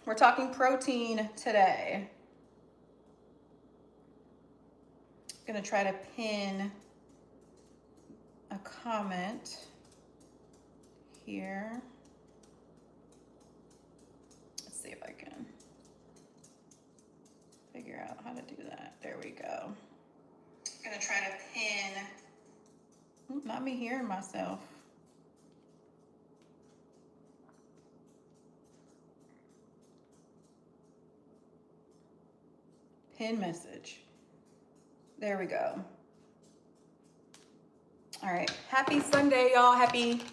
We're talking protein today. I'm gonna try to pin a comment here. Let's see if I can figure out how to do that. There we go. I'm gonna try to pin, not me hearing myself. Pin message. There we go. All right, happy Sunday, y'all. Happy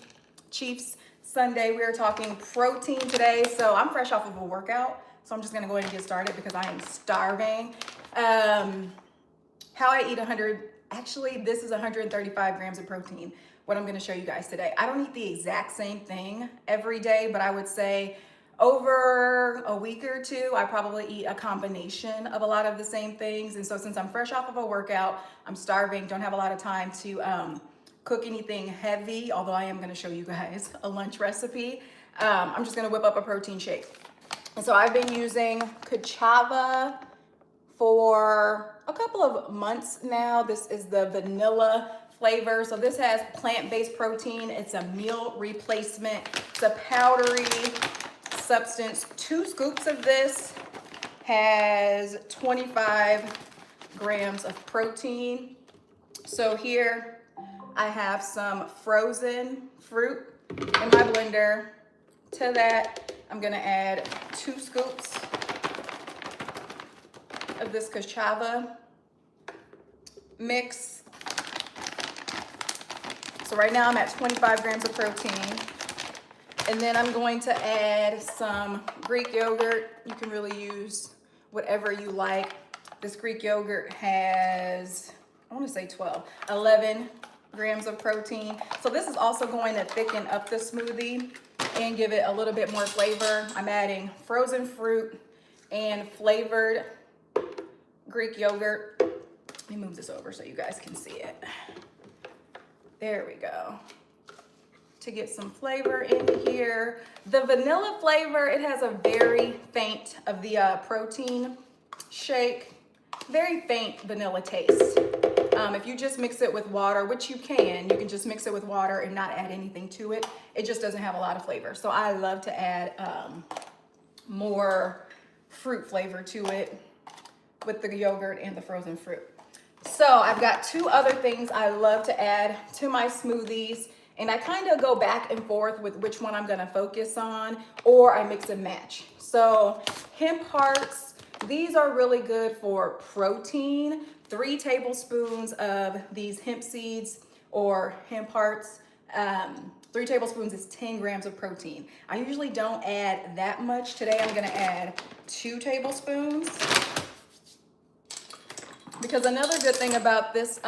Chiefs Sunday. We're talking protein today. So I'm fresh off of a workout, so I'm just gonna go ahead and get started because I am starving. How I eat 100, actually this is 135 grams of protein, what I'm gonna show you guys today. I don't eat the exact same thing every day, but I would say over a week or two, I probably eat a combination of a lot of the same things. And so since I'm fresh off of a workout, I'm starving, don't have a lot of time to cook anything heavy, although I am gonna show you guys a lunch recipe. I'm just gonna whip up a protein shake. And so I've been using Kachava for a couple of months now. This is the vanilla flavor. So this has plant-based protein. It's a meal replacement. It's a powdery substance. 2 scoops of this has 25 grams of protein. So here I have some frozen fruit in my blender. To that, I'm gonna add 2 scoops of this Kachava mix. So right now I'm at 25 grams of protein. And then I'm going to add some Greek yogurt. You can really use whatever you like. This Greek yogurt has, I want to say 11 grams of protein. So this is also going to thicken up the smoothie and give it a little bit more flavor. I'm adding frozen fruit and flavored Greek yogurt. Let me move this over so you guys can see it. There we go. To get some flavor in here. The vanilla flavor, it has a very faint of the protein shake, very faint vanilla taste. If you just mix it with water, which you can just mix it with water and not add anything to it. It just doesn't have a lot of flavor. So I love to add more fruit flavor to it with the yogurt and the frozen fruit. So I've got 2 other things I love to add to my smoothies, and I kind of go back and forth with which one I'm gonna focus on, or I mix and match. So hemp hearts, these are really good for protein. 3 tablespoons of these hemp seeds or hemp hearts. 3 tablespoons is 10 grams of protein. I usually don't add that much. Today I'm gonna add 2 tablespoons. Because another good thing about this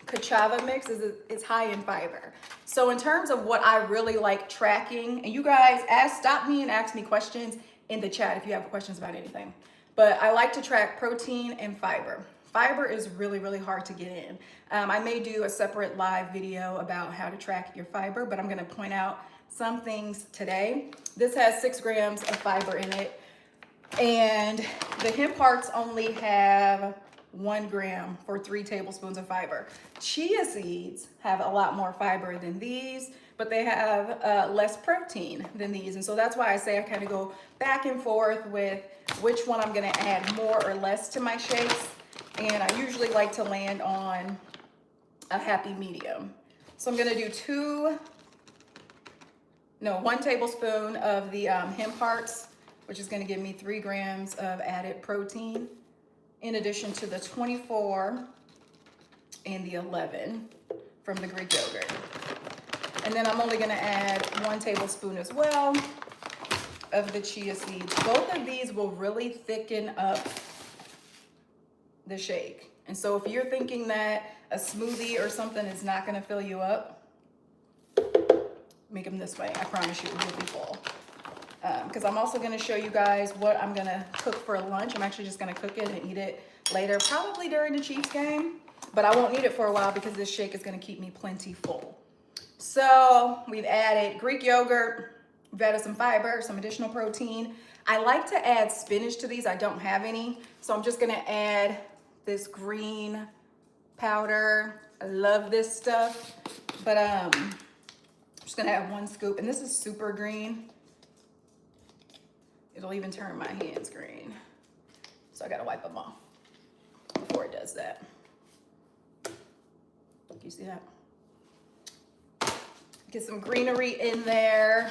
Kachava mix is it's high in fiber. So in terms of what I really like tracking, and you guys stop me and ask me questions in the chat if you have questions about anything. But I like to track protein and fiber. Fiber is really, really hard to get in. I may do a separate live video about how to track your fiber, but I'm gonna point out some things today. This has 6 grams of fiber in it. And the hemp hearts only have 1 gram for 3 tablespoons of fiber. Chia seeds have a lot more fiber than these, but they have less protein than these. And so that's why I say I kind of go back and forth with which one I'm gonna add more or less to my shakes. And I usually like to land on a happy medium. So I'm gonna do 1 tablespoon of the hemp hearts, which is gonna give me 3 grams of added protein, in addition to the 24 and the 11 from the Greek yogurt. And then I'm only gonna add 1 tablespoon as well of the chia seeds. Both of these will really thicken up the shake. And so if you're thinking that a smoothie or something is not gonna fill you up, make them this way. I promise you it will be full. Because I'm also gonna show you guys what I'm gonna cook for lunch. I'm actually just gonna cook it and eat it later, probably during the Chiefs game, but I won't need it for a while because this shake is gonna keep me plenty full. So we've added Greek yogurt, You've added some fiber, some additional protein. I like to add spinach to these. I don't have any, so I'm just gonna add this green powder. I love this stuff, but I'm just gonna add 1 scoop, and this is super green. It'll even turn my hands green, so I gotta wipe them off before it does that. You see that? Get some greenery in there.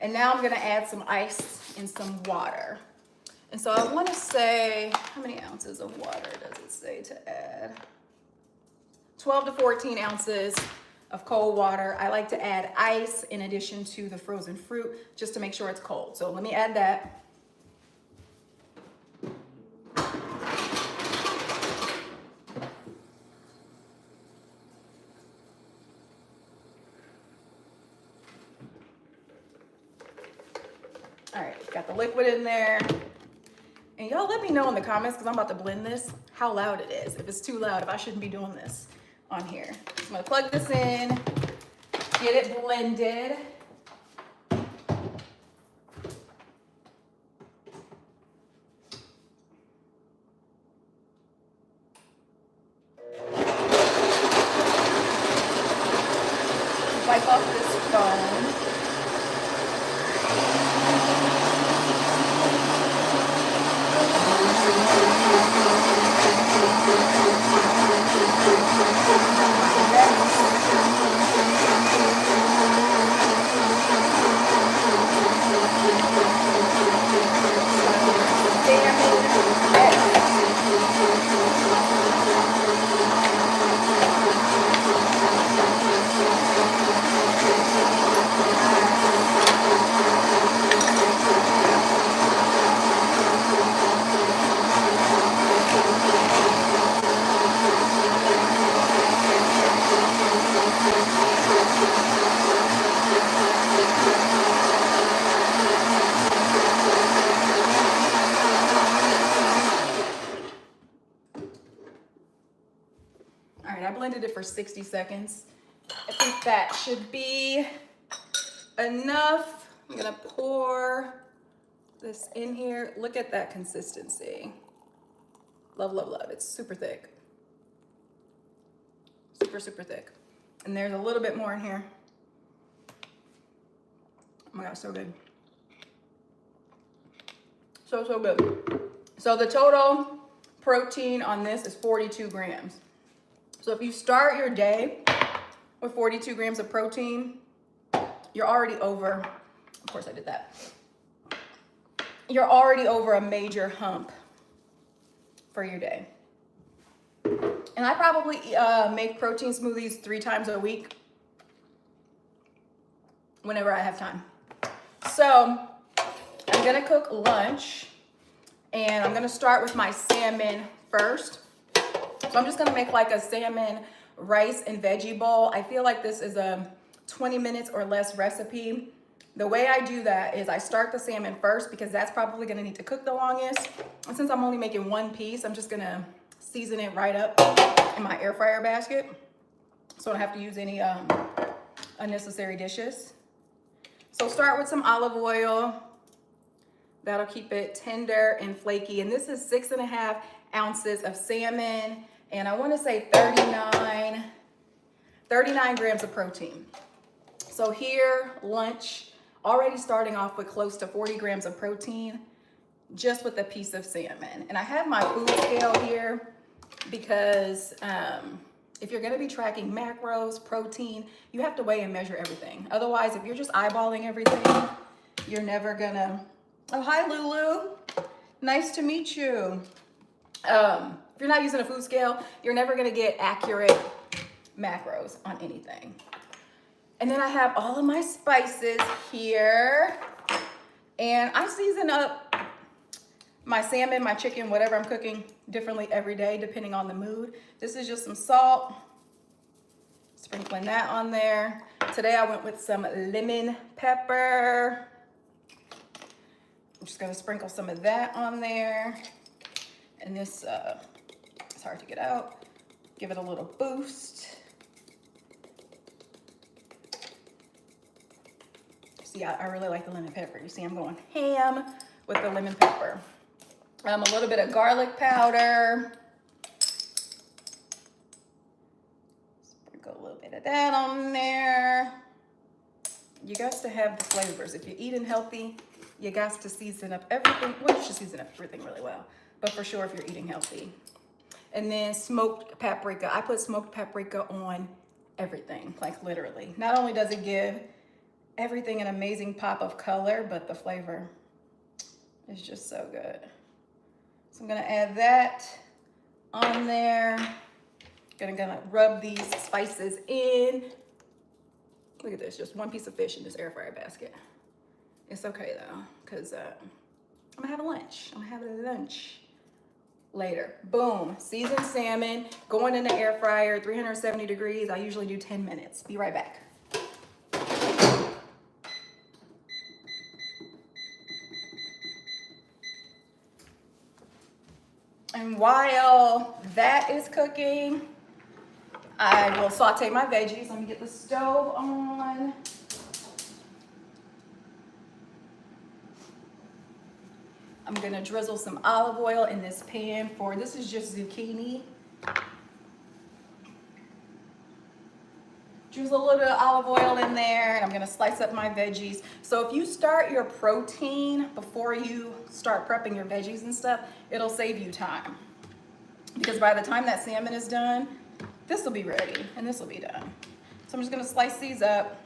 And now I'm gonna add some ice and some water. And so I wanna say, how many ounces of water does it say to add? 12 to 14 ounces of cold water. I like to add ice in addition to the frozen fruit just to make sure it's cold. So let me add that. All right, got the liquid in there. And y'all let me know in the comments, because I'm about to blend this, how loud it is. If it's too loud, if I shouldn't be doing this on here. So I'm gonna plug this in, get it blended. Wipe off this foam. I blended it for 60 seconds. I think that should be enough. I'm gonna pour this in here. Look at that consistency. Love, love, love. It's super thick. Super, super thick. And there's a little bit more in here. Oh my gosh, so good. So, so good. So the total protein on this is 42 grams. So if you start your day with 42 grams of protein, you're already over, of course I did that. You're already over a major hump for your day. And I probably make protein smoothies 3 times a week whenever I have time. So I'm gonna cook lunch, and I'm gonna start with my salmon first. So I'm just gonna make like a salmon rice and veggie bowl. I feel like this is a 20 minutes or less recipe. The way I do that is I start the salmon first, because that's probably gonna need to cook the longest. And since I'm only making 1 piece, I'm just gonna season it right up in my air fryer basket, so I don't have to use any unnecessary dishes. So start with some olive oil. That'll keep it tender and flaky. And this is 6.5 ounces of salmon. And I wanna say 39 grams of protein. So here, lunch, already starting off with close to 40 grams of protein, just with a piece of salmon. And I have my food scale here because if you're gonna be tracking macros, protein, you have to weigh and measure everything. Otherwise, if you're just eyeballing everything, you're never gonna, oh, hi Lulu, nice to meet you. If you're not using a food scale, you're never gonna get accurate macros on anything. And then I have all of my spices here, and I season up my salmon, my chicken, whatever I'm cooking differently every day, depending on the mood. This is just some salt, sprinkling that on there. Today I went with some lemon pepper. I'm just gonna sprinkle some of that on there. And this, it's hard to get out. Give it a little boost. See, I really like the lemon pepper. You see, I'm going ham with the lemon pepper. A little bit of garlic powder. Sprinkle a little bit of that on there. You got to have the flavors. If you're eating healthy, you got to season up everything. Well, you should season up everything really well, but for sure if you're eating healthy. And then smoked paprika. I put smoked paprika on everything, like literally. Not only does it give everything an amazing pop of color, but the flavor is just so good. So I'm gonna add that on there. Gonna rub these spices in. Look at this, just one piece of fish in this air fryer basket. It's okay though, because I'm gonna have a lunch. I'm gonna have a lunch later. Boom, seasoned salmon, going in the air fryer, 370 degrees. I usually do 10 minutes. Be right back. And while that is cooking, I will saute my veggies. Let me get the stove on. I'm gonna drizzle some olive oil in this pan for, this is just zucchini. Drizzle a little bit of olive oil in there, and I'm gonna slice up my veggies. So if you start your protein before you start prepping your veggies and stuff, it'll save you time. Because by the time that salmon is done, this will be ready and this will be done. So I'm just gonna slice these up.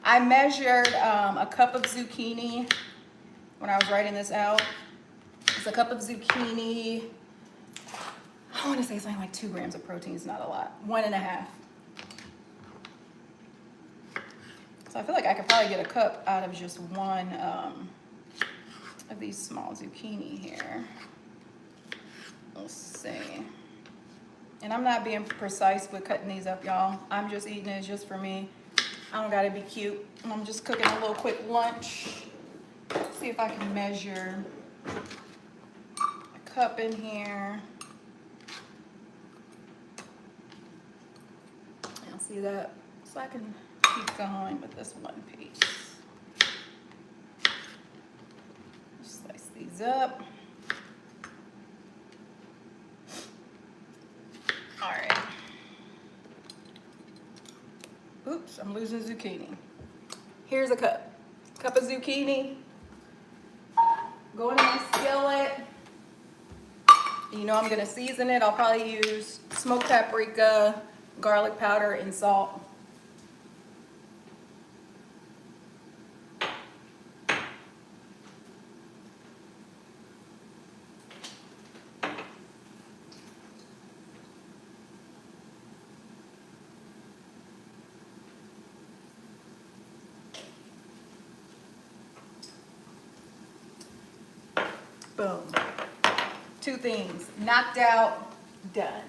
I measured a cup of zucchini when I was writing this out. It's a cup of zucchini. I wanna say something like 2 grams of protein is not a lot. 1.5. So I feel like I could probably get a cup out of just one of these small zucchini here. Let's see. And I'm not being precise with cutting these up, y'all. I'm just eating it just for me. I don't gotta be cute. I'm just cooking a little quick lunch. Let's see if I can measure a cup in here. Y'all see that? So I can keep going with this one piece. Slice these up. All right. Oops, I'm losing zucchini. Here's a cup. Cup of zucchini. Go in my skillet. You know I'm gonna season it. I'll probably use smoked paprika, garlic powder, and salt. Boom. 2 things, knocked out, done.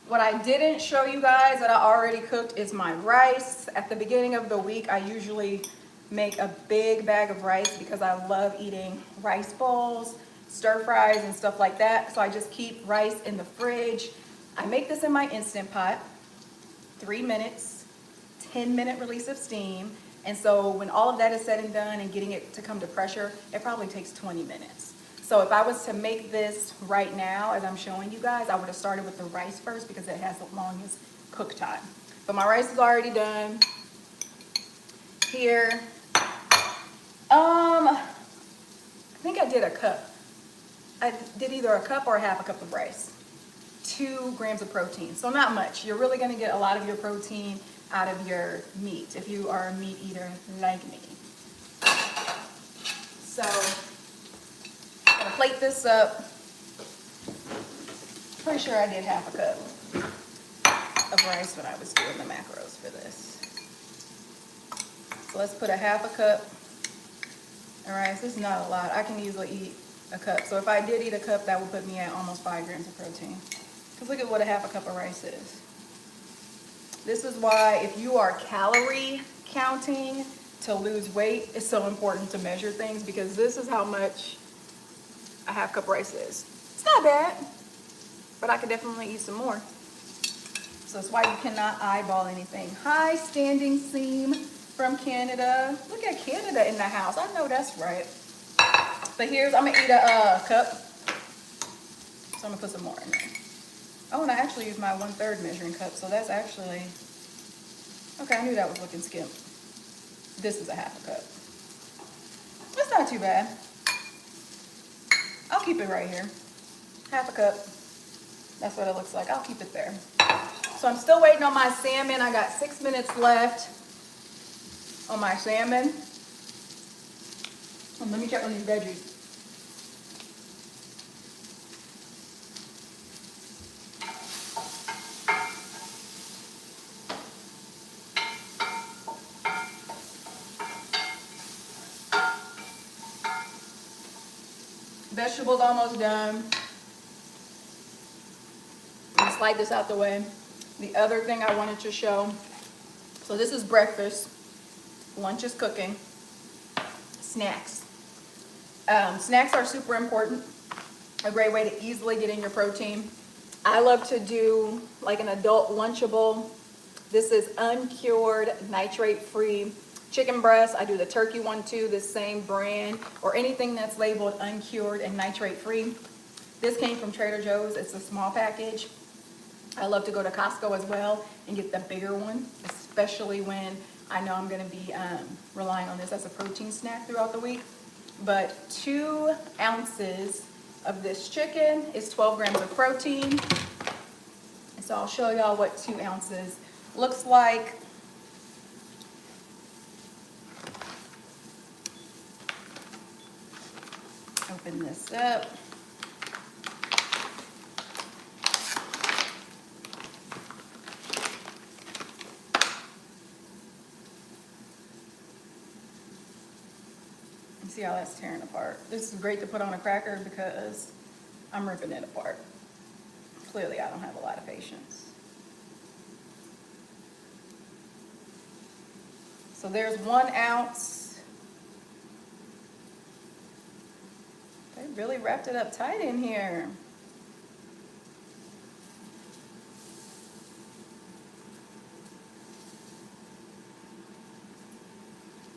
What I didn't show you guys that I already cooked is my rice. At the beginning of the week, I usually make a big bag of rice because I love eating rice bowls, stir fries, and stuff like that. So I just keep rice in the fridge. I make this in my Instant Pot, 3 minutes, 10-minute release of steam. And so when all of that is said and done and getting it to come to pressure, it probably takes 20 minutes. So if I was to make this right now, as I'm showing you guys, I would have started with the rice first because it has the longest cook time. But my rice is already done. Here, I think I did a cup. I did either a cup or a half a cup of rice. 2 grams of protein, so not much. You're really gonna get a lot of your protein out of your meat if you are a meat eater like me. So I'm gonna plate this up. Pretty sure I did half a cup of rice when I was doing the macros for this. So let's put a half a cup of rice. This is not a lot. I can easily eat a cup. So if I did eat a cup, that would put me at almost 5 grams of protein. Because look at what a half a cup of rice is. This is why if you are calorie counting to lose weight, it's so important to measure things, because this is how much a half cup rice is. It's not bad, but I could definitely eat some more. So that's why you cannot eyeball anything. Hi, Standing Seam from Canada. Look at Canada in the house. I know that's right. But here's, I'm gonna eat a cup. So I'm gonna put some more in there. Oh, and I actually used my 1/3 measuring cup. So that's actually, okay, I knew that was looking skimp. This is a 1/2 cup. That's not too bad. I'll keep it right here. 1/2 cup. That's what it looks like. I'll keep it there. So I'm still waiting on my salmon. I got 6 minutes left on my salmon. And let me check on these veggies. Vegetables almost done. Let's slide this out the way. The other thing I wanted to show, so this is breakfast, lunch is cooking, snacks. Snacks are super important, a great way to easily get in your protein. I love to do like an adult Lunchable. This is uncured, nitrate-free chicken breast. I do the turkey one too, the same brand, or anything that's labeled uncured and nitrate-free. This came from Trader Joe's. It's a small package. I love to go to Costco as well and get the bigger one, especially when I know I'm gonna be relying on this as a protein snack throughout the week. But 2 ounces of this chicken is 12 grams of protein. And so I'll show y'all what 2 ounces looks like. Open this up. See how that's tearing apart. This is great to put on a cracker because I'm ripping it apart. Clearly, I don't have a lot of patience. So there's 1 ounce. They really wrapped it up tight in here.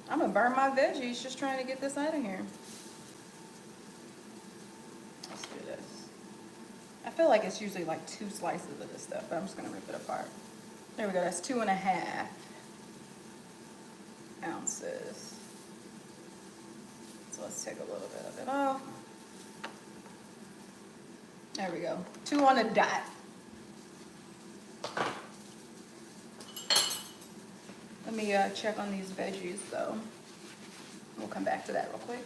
I'm gonna burn my veggies just trying to get this out of here. Let's do this. I feel like it's usually like 2 slices of this stuff, but I'm just gonna rip it apart. There we go, that's 2.5 ounces. So let's take a little bit of it off. There we go, 2 on a dot. Let me check on these veggies though. We'll come back to that real quick.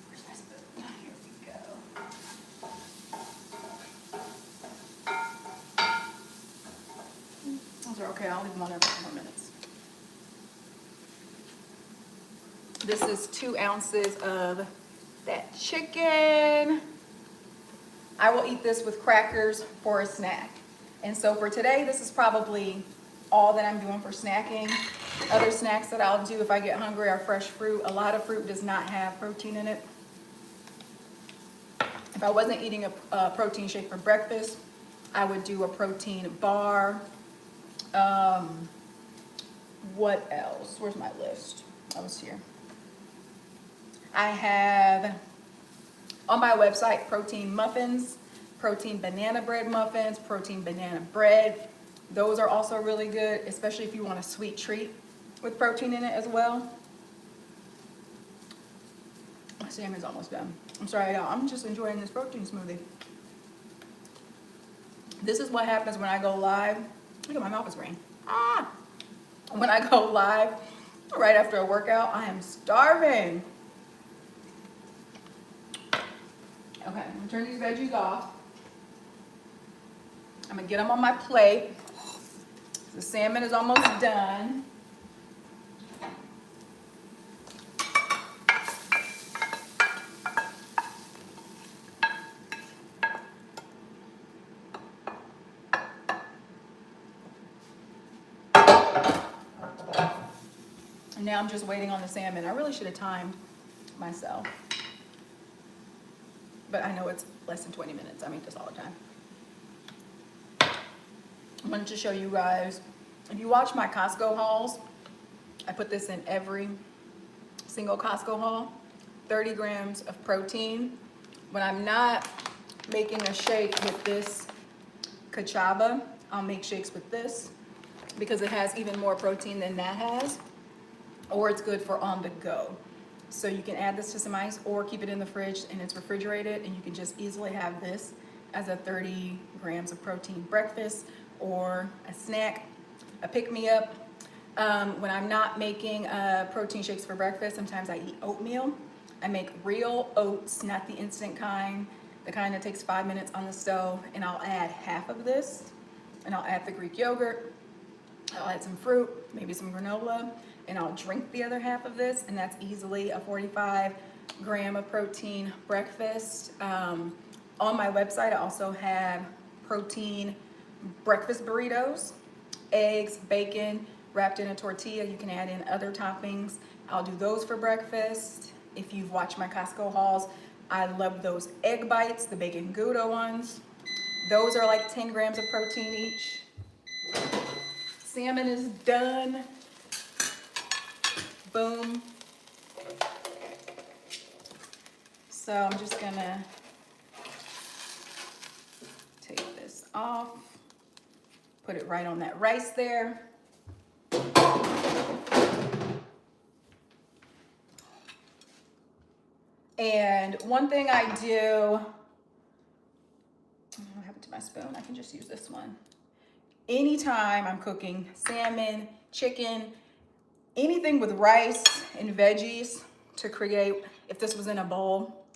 Where's my spoon? Here we go. Those are okay, I'll leave them on there for 2 more minutes. This is 2 ounces of that chicken. I will eat this with crackers for a snack. And so for today, this is probably all that I'm doing for snacking. Other snacks that I'll do if I get hungry are fresh fruit. A lot of fruit does not have protein in it. If I wasn't eating a protein shake for breakfast, I would do a protein bar. What else? Where's my list? I was here. I have on my website protein muffins, protein banana bread muffins, protein banana bread. Those are also really good, especially if you want a sweet treat with protein in it as well. My salmon's almost done. I'm sorry, y'all. I'm just enjoying this protein smoothie. This is what happens when I go live. Look at my mouth is green. Ah! When I go live right after a workout, I am starving. Okay, I'm gonna turn these veggies off. I'm gonna get them on my plate. The salmon is almost done. And now I'm just waiting on the salmon. I really should have timed myself. But I know it's less than 20 minutes. I make this all the time. I wanted to show you guys, if you watch my Costco hauls, I put this in every single Costco haul, 30 grams of protein. When I'm not making a shake with this Kachava, I'll make shakes with this because it has even more protein than that has, or it's good for on the go. So you can add this to some ice or keep it in the fridge and it's refrigerated, and you can just easily have this as a 30 grams of protein breakfast or a snack, a pick-me-up. When I'm not making protein shakes for breakfast, sometimes I eat oatmeal. I make real oats, not the instant kind, the kind that takes 5 minutes on the stove, and I'll add half of this, and I'll add the Greek yogurt, I'll add some fruit, maybe some granola, and I'll drink the other half of this, and that's easily a 45 gram of protein breakfast. On my website, I also have protein breakfast burritos, eggs, bacon, wrapped in a tortilla. You can add in other toppings. I'll do those for breakfast. If you've watched my Costco hauls, I love those egg bites, the bacon Gouda ones. Those are like 10 grams of protein each. Salmon is done. Boom. So I'm just gonna take this off, put it right on that rice there. And one thing I do, what happened to my spoon? I can just use this one. Anytime I'm cooking salmon, chicken, anything with rice and veggies to create, if this was in a bowl,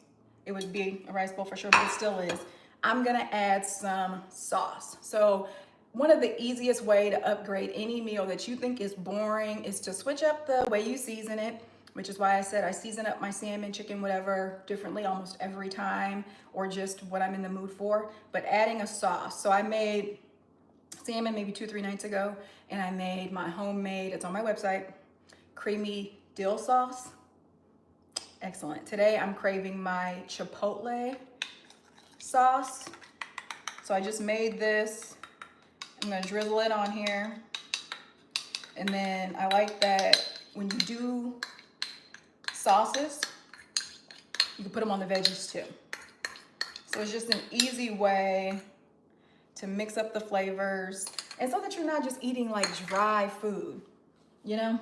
it would be a rice bowl for sure, but it still is. I'm gonna add some sauce. So one of the easiest way to upgrade any meal that you think is boring is to switch up the way you season it, which is why I said I season up my salmon, chicken, whatever, differently almost every time, or just what I'm in the mood for, but adding a sauce. So I made salmon maybe 2-3 nights ago, and I made my homemade, it's on my website, creamy dill sauce. Excellent. Today I'm craving my chipotle sauce. So I just made this. I'm gonna drizzle it on here. And then I like that when you do sauces, you can put them on the veggies too. So it's just an easy way to mix up the flavors, and so that you're not just eating like dry food, you know?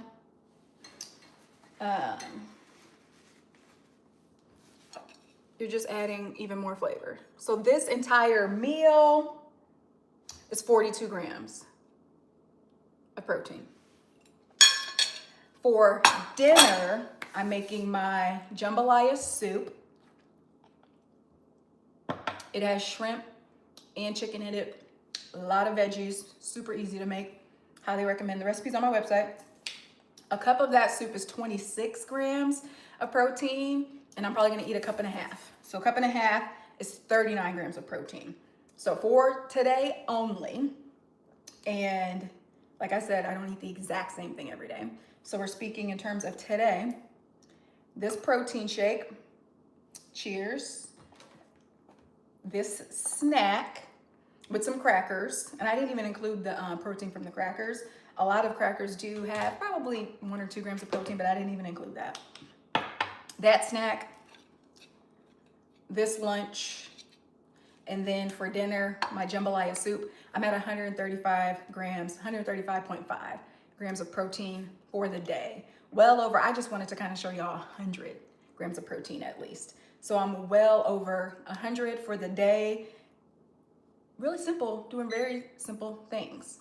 You're just adding even more flavor. So this entire meal is 42 grams of protein. For dinner, I'm making my jambalaya soup. It has shrimp and chicken in it, a lot of veggies, super easy to make. Highly recommend. The recipe's on my website. A cup of that soup is 26 grams of protein, and I'm probably gonna eat a cup and a half. So a cup and a half is 39 grams of protein. So for today only, and like I said, I don't eat the exact same thing every day. So we're speaking in terms of today. This protein shake, cheers. This snack with some crackers, and I didn't even include the protein from the crackers. A lot of crackers do have probably 1 or 2 grams of protein, but I didn't even include that. That snack, this lunch, and then for dinner, my jambalaya soup. I'm at 135 grams, 135.5 grams of protein for the day. Well over, I just wanted to kind of show y'all 100 grams of protein at least. So I'm well over 100 for the day. Really simple, doing very simple things.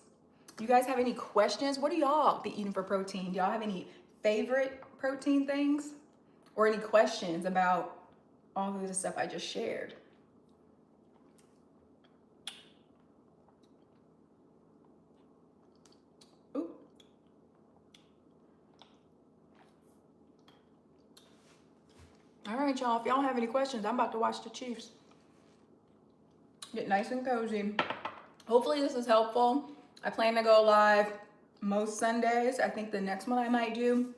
You guys have any questions? What do y'all be eating for protein? Do y'all have any favorite protein things? Or any questions about all of the stuff I just shared? Ooh. All right, y'all, if y'all have any questions, I'm about to watch the Chiefs. Get nice and cozy. Hopefully this is helpful. I plan to go live most Sundays. I think the next one I might do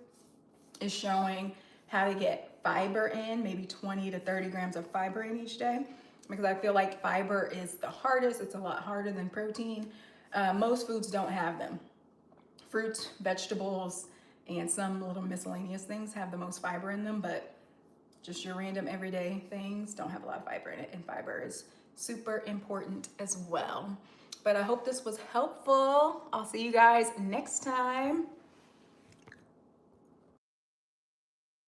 is showing how to get fiber in, maybe 20 to 30 grams of fiber in each day, because I feel like fiber is the hardest. It's a lot harder than protein. Most foods don't have them. Fruits, vegetables, and some little miscellaneous things have the most fiber in them, but just your random everyday things don't have a lot of fiber in it, and fiber is super important as well. But I hope this was helpful. I'll see you guys next time.